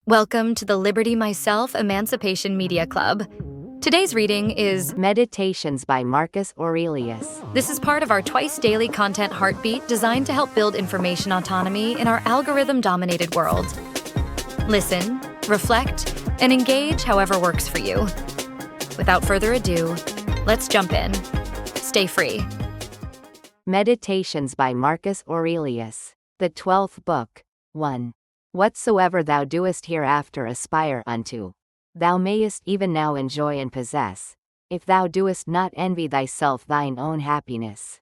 Welcome to the Liberty Myself Emancipation Media Club. Today's reading is Meditations by Marcus Aurelius. This is part of our twice-daily content heartbeat designed to help build information autonomy in our algorithm-dominated world. Listen, reflect, and engage however works for you. Without further ado, let's jump in. Stay free. Meditations by Marcus Aurelius. The 12th book. 1. Whatsoever thou doest hereafter aspire unto, thou mayest even now enjoy and possess, if thou doest not envy thyself thine own happiness.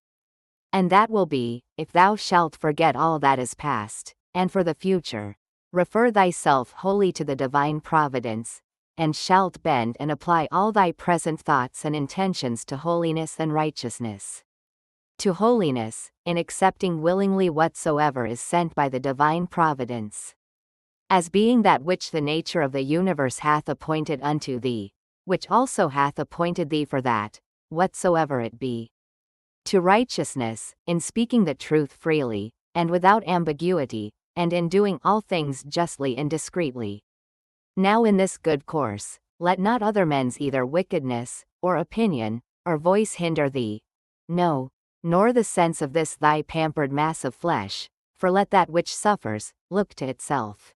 And that will be, if thou shalt forget all that is past, and for the future, refer thyself wholly to the divine providence, and shalt bend and apply all thy present thoughts and intentions to holiness and righteousness. To holiness, in accepting willingly whatsoever is sent by the divine providence, as being that which the nature of the universe hath appointed unto thee, which also hath appointed thee for that, whatsoever it be. To righteousness, in speaking the truth freely, and without ambiguity, and in doing all things justly and discreetly. Now in this good course, let not other men's either wickedness, or opinion, or voice hinder thee. No, nor the sense of this thy pampered mass of flesh, for let that which suffers, look to itself.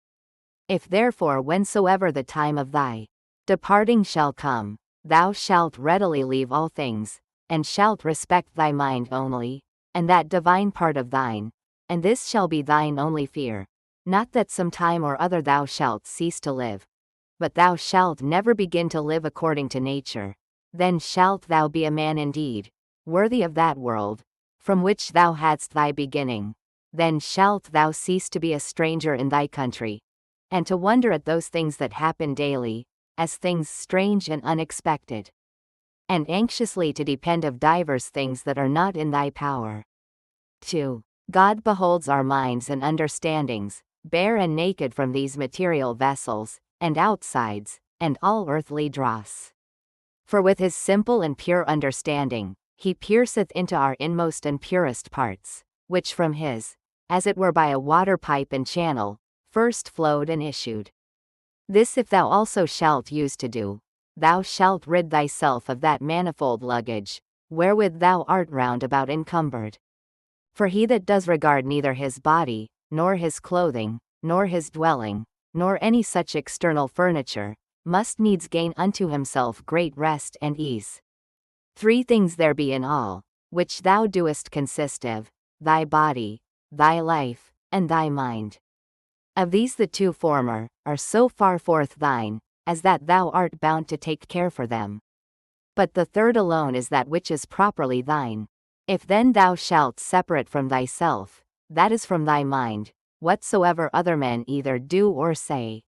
If therefore whensoever the time of thy departing shall come, thou shalt readily leave all things, and shalt respect thy mind only, and that divine part of thine, and this shall be thine only fear, not that some time or other thou shalt cease to live, but thou shalt never begin to live according to nature, then shalt thou be a man indeed, worthy of that world, from which thou hadst thy beginning. Then shalt thou cease to be a stranger in thy country, and to wonder at those things that happen daily, as things strange and unexpected, and anxiously to depend of divers things that are not in thy power. 2. God beholds our minds and understandings, bare and naked from these material vessels, and outsides, and all earthly dross. For with his simple and pure understanding, he pierceth into our inmost and purest parts, which from his, as it were by a water pipe and channel, first flowed and issued. This if thou also shalt use to do, thou shalt rid thyself of that manifold luggage, wherewith thou art round about encumbered. For he that does regard neither his body, nor his clothing, nor his dwelling, nor any such external furniture, must needs gain unto himself great rest and ease. 3 things there be in all, which thou doest consist of, thy body, thy life, and thy mind. Of these the 2 former, are so far forth thine, as that thou art bound to take care for them. But the 3rd alone is that which is properly thine. If then thou shalt separate from thyself, that is from thy mind, whatsoever other men either do or say,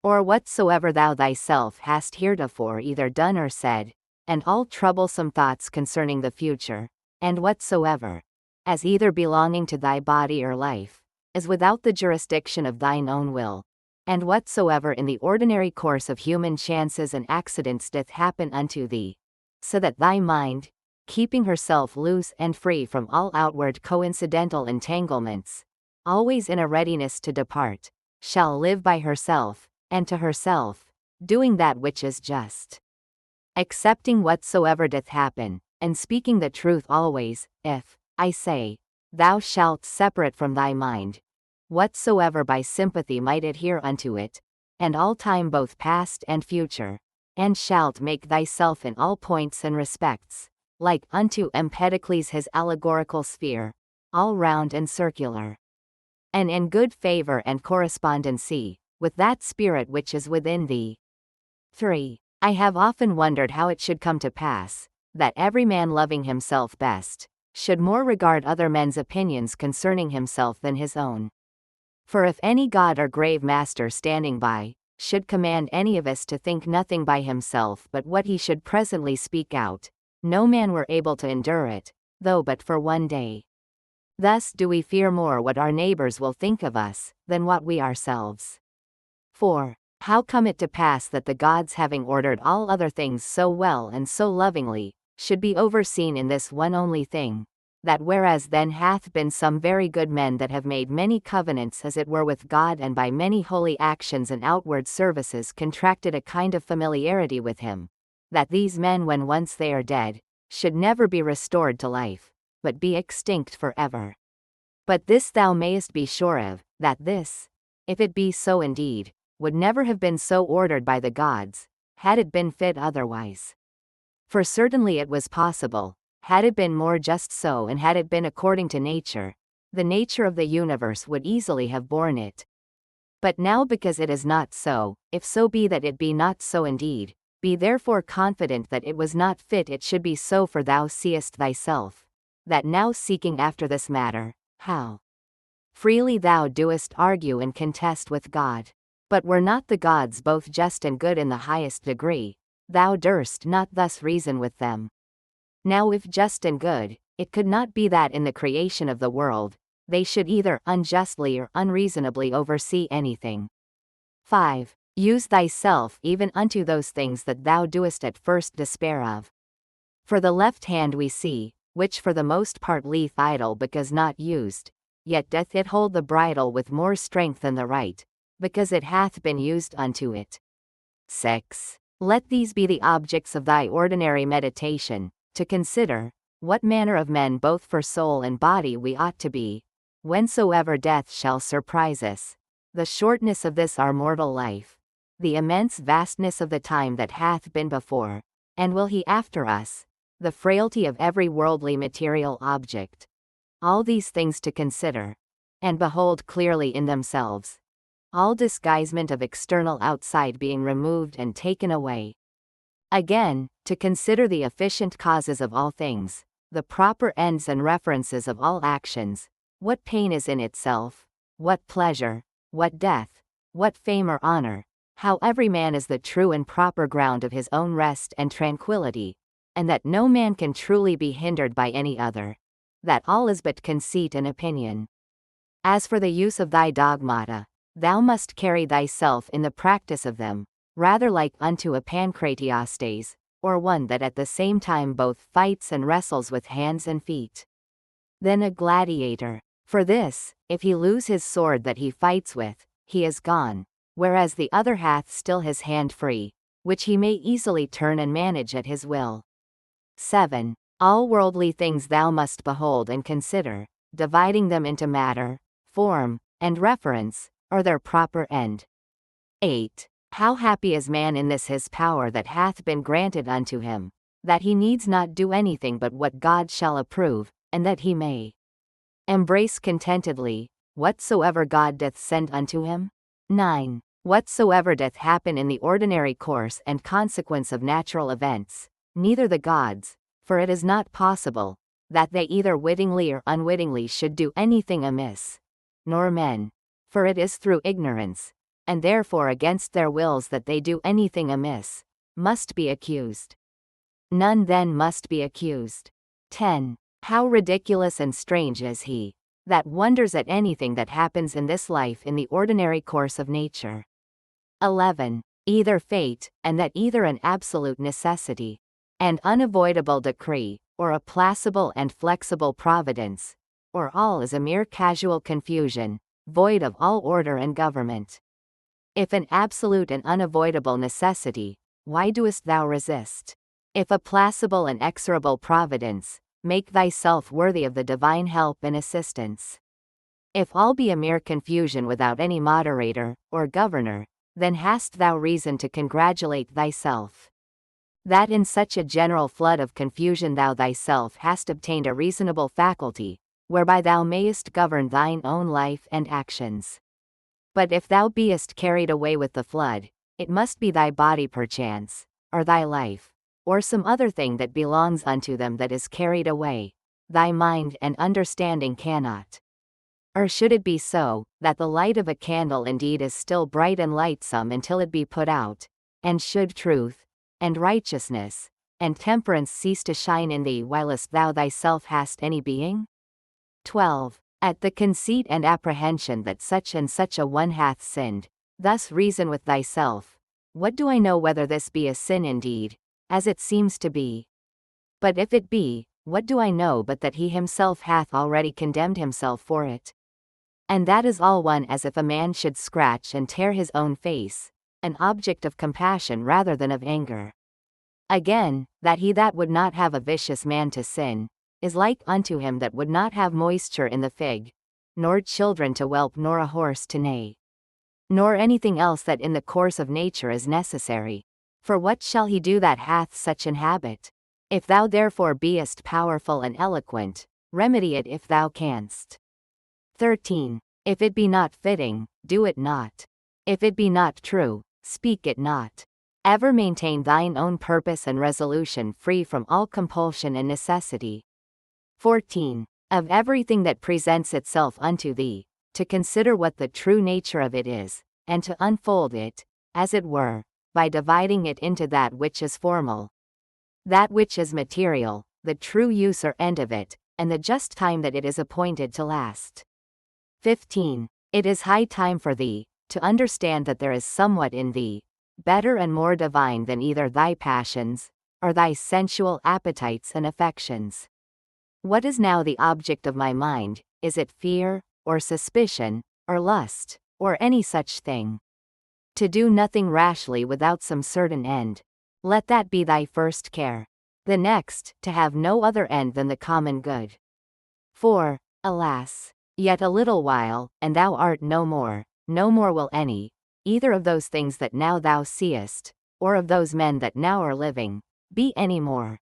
or whatsoever thou thyself hast heretofore either done or said, and all troublesome thoughts concerning the future, and whatsoever, as either belonging to thy body or life, is without the jurisdiction of thine own will, and whatsoever in the ordinary course of human chances and accidents doth happen unto thee, so that thy mind, keeping herself loose and free from all outward coincidental entanglements, always in a readiness to depart, shall live by herself, and to herself, doing that which is just, accepting whatsoever doth happen, and speaking the truth always. If, I say, thou shalt separate from thy mind whatsoever by sympathy might adhere unto it, and all time both past and future, and shalt make thyself in all points and respects, like unto Empedocles his allegorical sphere, all round and circular, and in good favor and correspondency with that spirit which is within thee. 3. I have often wondered how it should come to pass, that every man loving himself best, should more regard other men's opinions concerning himself than his own. For if any god or grave master standing by, should command any of us to think nothing by himself but what he should presently speak out, no man were able to endure it, though but for one day. Thus do we fear more what our neighbors will think of us, than what we ourselves. 4. How come it to pass that the gods having ordered all other things so well and so lovingly, should be overseen in this one only thing, that whereas then hath been some very good men that have made many covenants as it were with God, and by many holy actions and outward services contracted a kind of familiarity with him, that these men when once they are dead, should never be restored to life, but be extinct for ever. But this thou mayest be sure of, that this, if it be so indeed, would never have been so ordered by the gods, had it been fit otherwise. For certainly it was possible, had it been more just so, and had it been according to nature, the nature of the universe would easily have borne it. But now because it is not so, if so be that it be not so indeed, be therefore confident that it was not fit it should be so, for thou seest thyself, that now seeking after this matter, how freely thou doest argue and contest with God. But were not the gods both just and good in the highest degree, thou durst not thus reason with them. Now if just and good, it could not be that in the creation of the world, they should either unjustly or unreasonably oversee anything. 5. Use thyself even unto those things that thou doest at first despair of. For the left hand we see, which for the most part lieth idle because not used, yet doth it hold the bridle with more strength than the right, because it hath been used unto it. 6. Let these be the objects of thy ordinary meditation, to consider, what manner of men both for soul and body we ought to be, whensoever death shall surprise us, the shortness of this our mortal life, the immense vastness of the time that hath been before, and will he after us, the frailty of every worldly material object. All these things to consider, and behold clearly in themselves, all disguisement of external outside being removed and taken away. Again, to consider the efficient causes of all things, the proper ends and references of all actions, what pain is in itself, what pleasure, what death, what fame or honor, how every man is the true and proper ground of his own rest and tranquility, and that no man can truly be hindered by any other, that all is but conceit and opinion. As for the use of thy dogmata, thou must carry thyself in the practice of them, rather like unto a Pancratiastes, or one that at the same time both fights and wrestles with hands and feet, than a gladiator. For this, if he lose his sword that he fights with, he is gone, whereas the other hath still his hand free, which he may easily turn and manage at his will. 7. All worldly things thou must behold and consider, dividing them into matter, form, and reference, or their proper end. 8. How happy is man in this his power that hath been granted unto him, that he needs not do anything but what God shall approve, and that he may embrace contentedly whatsoever God doth send unto him. 9. Whatsoever doth happen in the ordinary course and consequence of natural events, neither the gods, for it is not possible, that they either wittingly or unwittingly should do anything amiss, nor men, for it is through ignorance, and therefore against their wills that they do anything amiss, must be accused. None then must be accused. 10. How ridiculous and strange is he that wonders at anything that happens in this life in the ordinary course of nature. 11. Either fate, and that either an absolute necessity, and unavoidable decree, or a placable and flexible providence, or all is a mere casual confusion, void of all order and government. If an absolute and unavoidable necessity, why doest thou resist? If a placable and exorable providence, make thyself worthy of the divine help and assistance. If all be a mere confusion without any moderator, or governor, then hast thou reason to congratulate thyself, that in such a general flood of confusion thou thyself hast obtained a reasonable faculty, whereby thou mayest govern thine own life and actions. But if thou beest carried away with the flood, it must be thy body perchance, or thy life, or some other thing that belongs unto them that is carried away, thy mind and understanding cannot. Or should it be so, that the light of a candle indeed is still bright and lightsome until it be put out, and should truth, and righteousness, and temperance cease to shine in thee whilst thou thyself hast any being? 12. At the conceit and apprehension that such and such a one hath sinned, thus reason with thyself, what do I know whether this be a sin indeed, as it seems to be? But if it be, what do I know but that he himself hath already condemned himself for it? And that is all one as if a man should scratch and tear his own face, an object of compassion rather than of anger. Again, that he that would not have a vicious man to sin, is like unto him that would not have moisture in the fig, nor children to whelp, nor a horse to neigh, nor anything else that in the course of nature is necessary. For what shall he do that hath such an habit? If thou therefore beest powerful and eloquent, remedy it if thou canst. 13. If it be not fitting, do it not. If it be not true, speak it not. Ever maintain thine own purpose and resolution free from all compulsion and necessity. 14. Of everything that presents itself unto thee, to consider what the true nature of it is, and to unfold it, as it were, by dividing it into that which is formal, that which is material, the true use or end of it, and the just time that it is appointed to last. 15. It is high time for thee, to understand that there is somewhat in thee, better and more divine than either thy passions, or thy sensual appetites and affections. What is now the object of my mind? Is it fear, or suspicion, or lust, or any such thing? To do nothing rashly without some certain end. Let that be thy first care. The next, to have no other end than the common good. For, alas, yet a little while, and thou art no more will any, either of those things that now thou seest, or of those men that now are living, be any more.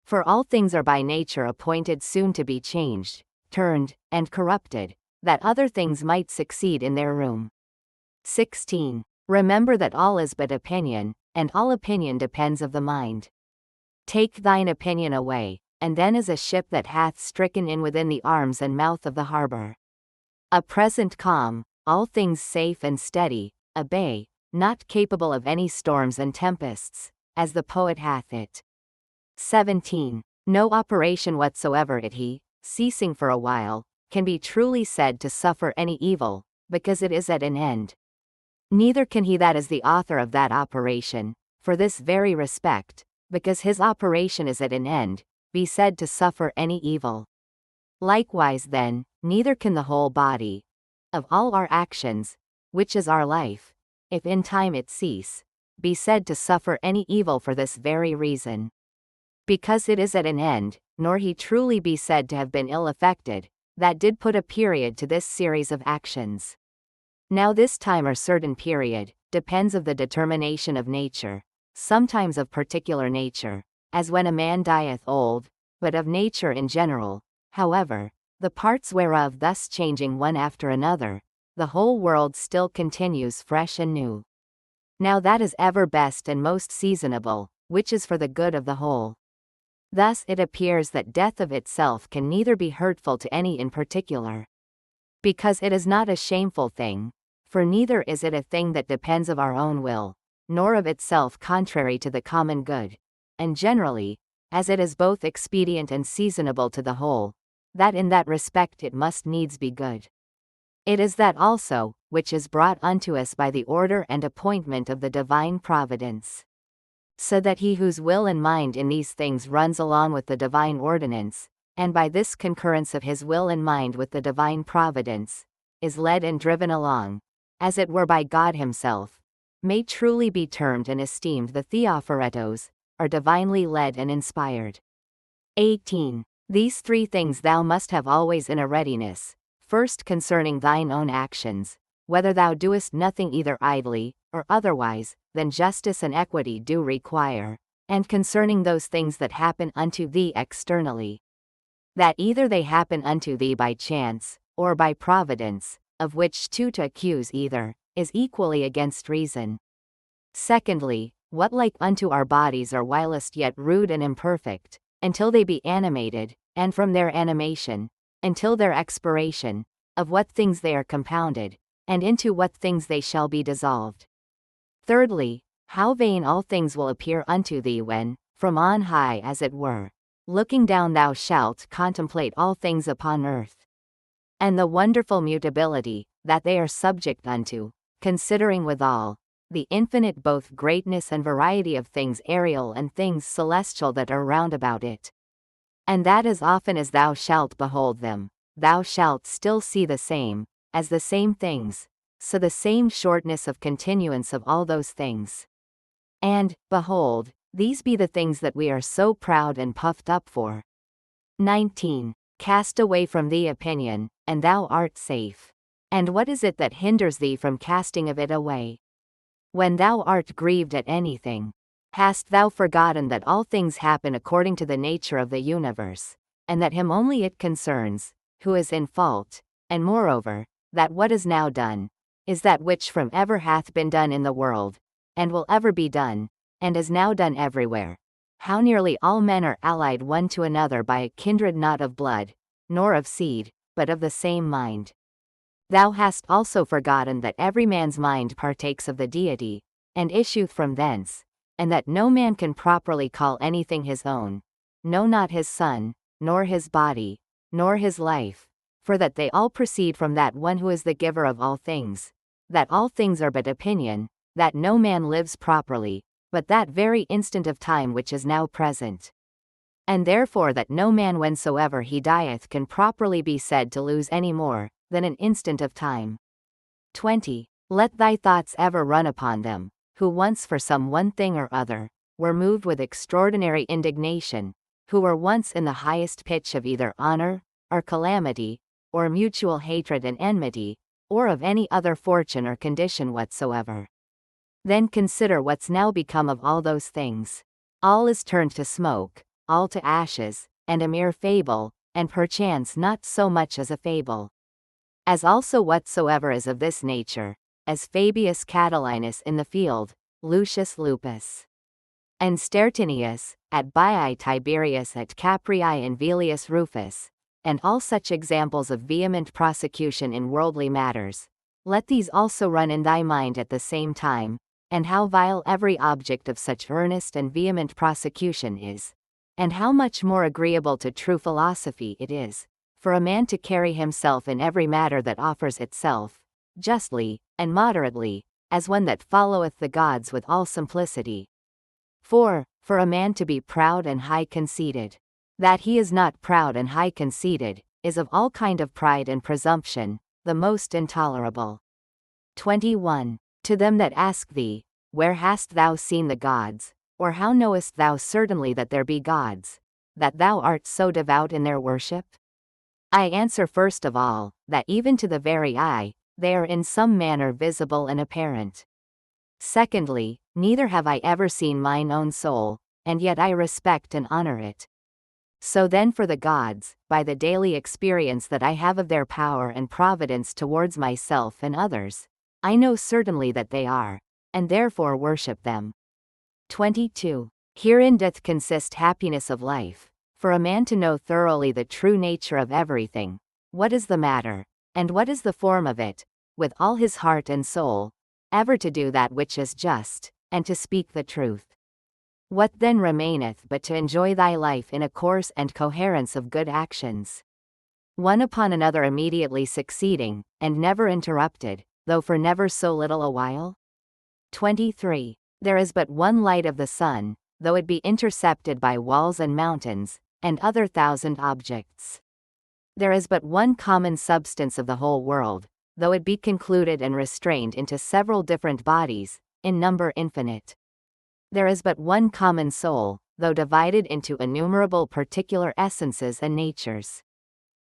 For all things are by nature appointed soon to be changed, turned, and corrupted, that other things might succeed in their room. 16. Remember that all is but opinion, and all opinion depends of the mind. Take thine opinion away, and then is a ship that hath stricken in within the arms and mouth of the harbor. A present calm, all things safe and steady, a bay, not capable of any storms and tempests, as the poet hath it. 17. No operation whatsoever it he, ceasing for a while, can be truly said to suffer any evil, because it is at an end. Neither can he that is the author of that operation, for this very respect, because his operation is at an end, be said to suffer any evil. Likewise then, neither can the whole body, of all our actions, which is our life, if in time it cease, be said to suffer any evil for this very reason. Because it is at an end, nor he truly be said to have been ill affected, that did put a period to this series of actions. Now this time or certain period, depends of the determination of nature, sometimes of particular nature, as when a man dieth old, but of nature in general, however, the parts whereof thus changing one after another, the whole world still continues fresh and new. Now that is ever best and most seasonable, which is for the good of the whole. Thus it appears that death of itself can neither be hurtful to any in particular, because it is not a shameful thing, for neither is it a thing that depends of our own will, nor of itself contrary to the common good, and generally, as it is both expedient and seasonable to the whole, that in that respect it must needs be good. It is that also, which is brought unto us by the order and appointment of the divine providence. So that he whose will and mind in these things runs along with the divine ordinance, and by this concurrence of his will and mind with the divine providence, is led and driven along, as it were by God himself, may truly be termed and esteemed the Theophoretos, or divinely led and inspired. 18. These three things thou must have always in a readiness, first concerning thine own actions, whether thou doest nothing either idly, or otherwise, than justice and equity do require, and concerning those things that happen unto thee externally, that either they happen unto thee by chance, or by providence, of which two to accuse either, is equally against reason. Secondly, what like unto our bodies are whilst yet rude and imperfect, until they be animated, and from their animation, until their expiration, of what things they are compounded, and into what things they shall be dissolved. Thirdly, how vain all things will appear unto thee when, from on high as it were, looking down thou shalt contemplate all things upon earth, and the wonderful mutability, that they are subject unto, considering withal, the infinite both greatness and variety of things aerial and things celestial that are round about it. And that as often as thou shalt behold them, thou shalt still see the same, as the same things, so the same shortness of continuance of all those things. And, behold, these be the things that we are so proud and puffed up for. 19. Cast away from thee opinion, and thou art safe. And what is it that hinders thee from casting of it away? When thou art grieved at anything, hast thou forgotten that all things happen according to the nature of the universe, and that him only it concerns, who is in fault, and moreover, that what is now done, is that which from ever hath been done in the world, and will ever be done, and is now done everywhere. How nearly all men are allied one to another by a kindred not of blood, nor of seed, but of the same mind. Thou hast also forgotten that every man's mind partakes of the deity, and issueth from thence, and that no man can properly call anything his own, no not his son, nor his body, nor his life, for that they all proceed from that one who is the giver of all things, that all things are but opinion, that no man lives properly, but that very instant of time which is now present. And therefore that no man whensoever he dieth can properly be said to lose any more than an instant of time. 20. Let thy thoughts ever run upon them, who once for some one thing or other, were moved with extraordinary indignation, who were once in the highest pitch of either honor, or calamity, or mutual hatred and enmity, or of any other fortune or condition whatsoever. Then consider what's now become of all those things. All is turned to smoke, all to ashes, and a mere fable, and perchance not so much as a fable. As also whatsoever is of this nature, as Fabius Catilinus in the field, Lucius Lupus, and Stertinius, at Baiae Tiberius at Capreae and Velius Rufus, and all such examples of vehement prosecution in worldly matters, let these also run in thy mind at the same time, and how vile every object of such earnest and vehement prosecution is, and how much more agreeable to true philosophy it is, for a man to carry himself in every matter that offers itself, justly, and moderately, as one that followeth the gods with all simplicity. 4. For a man to be proud and high-conceited. That he is not proud and high-conceited, is of all kind of pride and presumption, the most intolerable. 21. To them that ask thee, where hast thou seen the gods, or how knowest thou certainly that there be gods, that thou art so devout in their worship? I answer first of all, that even to the very eye, they are in some manner visible and apparent. Secondly, neither have I ever seen mine own soul, and yet I respect and honor it. So then for the gods, by the daily experience that I have of their power and providence towards myself and others, I know certainly that they are, and therefore worship them. 22. Herein doth consist happiness of life, for a man to know thoroughly the true nature of everything, what is the matter, and what is the form of it, with all his heart and soul, ever to do that which is just, and to speak the truth. What then remaineth but to enjoy thy life in a course and coherence of good actions, one upon another immediately succeeding, and never interrupted, though for never so little a while? 23. There is but one light of the sun, though it be intercepted by walls and mountains, and other thousand objects. There is but one common substance of the whole world, though it be concluded and restrained into several different bodies, in number infinite. There is but one common soul, though divided into innumerable particular essences and natures.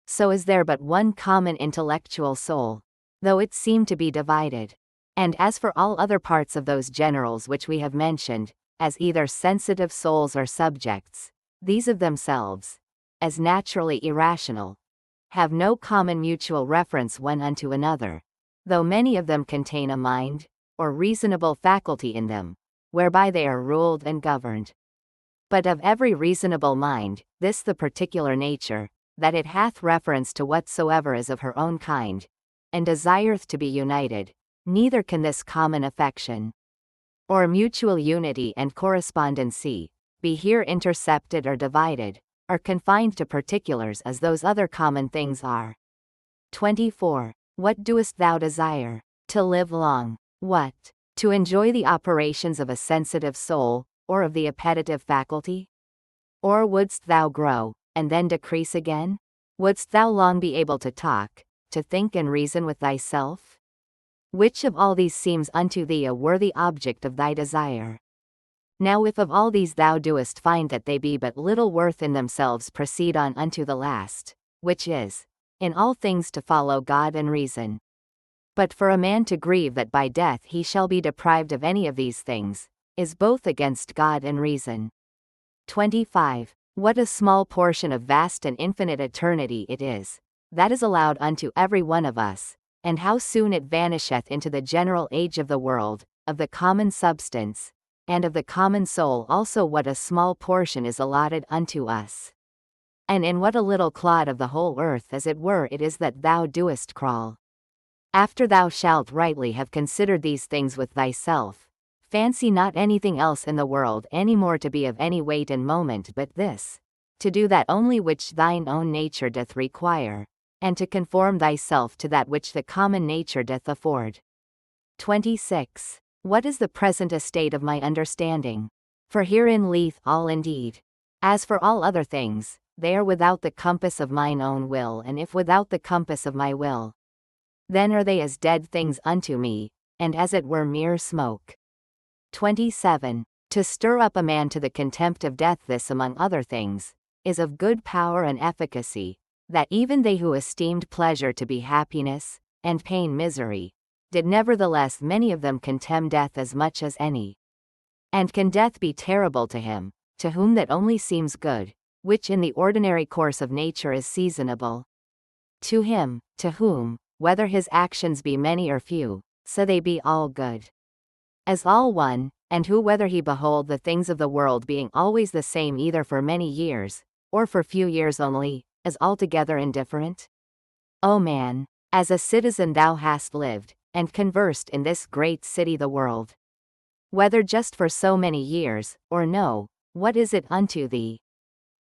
So is there but one common intellectual soul, though it seem to be divided. And as for all other parts of those generals which we have mentioned, as either sensitive souls or subjects, these of themselves, as naturally irrational, have no common mutual reference one unto another, though many of them contain a mind, or reasonable faculty in them, whereby they are ruled and governed. But of every reasonable mind, this the particular nature, that it hath reference to whatsoever is of her own kind, and desireth to be united, neither can this common affection, or mutual unity and correspondency, be here intercepted or divided, or confined to particulars as those other common things are. 24. What doest thou desire? To live long. What? To enjoy the operations of a sensitive soul, or of the appetitive faculty? Or wouldst thou grow, and then decrease again? Wouldst thou long be able to talk, to think and reason with thyself? Which of all these seems unto thee a worthy object of thy desire? Now if of all these thou doest find that they be but little worth in themselves, proceed on unto the last, which is, in all things to follow God and reason. But for a man to grieve that by death he shall be deprived of any of these things, is both against God and reason. 25. What a small portion of vast and infinite eternity it is, that is allowed unto every one of us, and how soon it vanisheth into the general age of the world, of the common substance, and of the common soul also. What a small portion is allotted unto us. And in what a little clod of the whole earth as it were it is that thou doest crawl. After thou shalt rightly have considered these things with thyself, fancy not anything else in the world any more to be of any weight and moment but this, to do that only which thine own nature doth require, and to conform thyself to that which the common nature doth afford. 26. What is the present estate of my understanding? For herein lieth all indeed. As for all other things, they are without the compass of mine own will, and if without the compass of my will, then are they as dead things unto me, and as it were mere smoke. 27. To stir up a man to the contempt of death, this among other things, is of good power and efficacy, that even they who esteemed pleasure to be happiness, and pain misery, did nevertheless many of them contemn death as much as any. And can death be terrible to him, to whom that only seems good, which in the ordinary course of nature is seasonable? To him, to whom, whether his actions be many or few, so they be all good. As all one, and who whether he behold the things of the world being always the same either for many years, or for few years only, is altogether indifferent? O man, as a citizen thou hast lived, and conversed in this great city the world. Whether just for so many years, or no, what is it unto thee?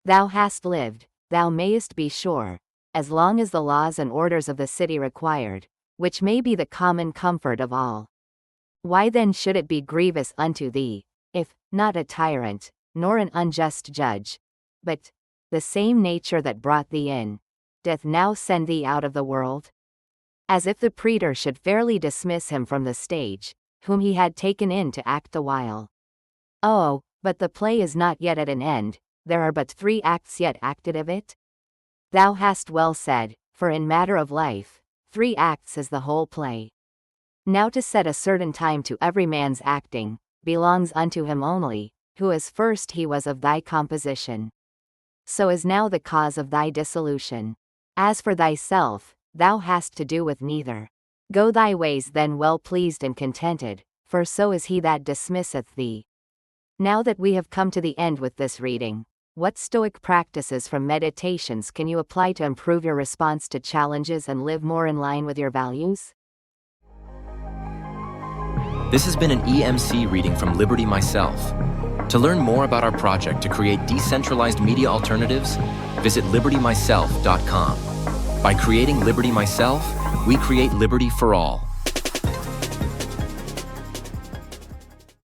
Thou hast lived, thou mayest be sure, as long as the laws and orders of the city required, which may be the common comfort of all. Why then should it be grievous unto thee, if, not a tyrant, nor an unjust judge, but the same nature that brought thee in, doth now send thee out of the world? As if the praetor should fairly dismiss him from the stage, whom he had taken in to act the while. Oh, but the play is not yet at an end, there are but 3 acts yet acted of it? Thou hast well said, for in matter of life, 3 acts is the whole play. Now to set a certain time to every man's acting, belongs unto him only, who as first he was of thy composition, so is now the cause of thy dissolution. As for thyself, thou hast to do with neither. Go thy ways then well pleased and contented, for so is he that dismisseth thee. Now that we have come to the end with this reading, what Stoic practices from Meditations can you apply to improve your response to challenges and live more in line with your values? This has been an EMC reading from Liberty Myself. To learn more about our project to create decentralized media alternatives, visit libertymyself.com. By creating Liberty Myself, we create liberty for all.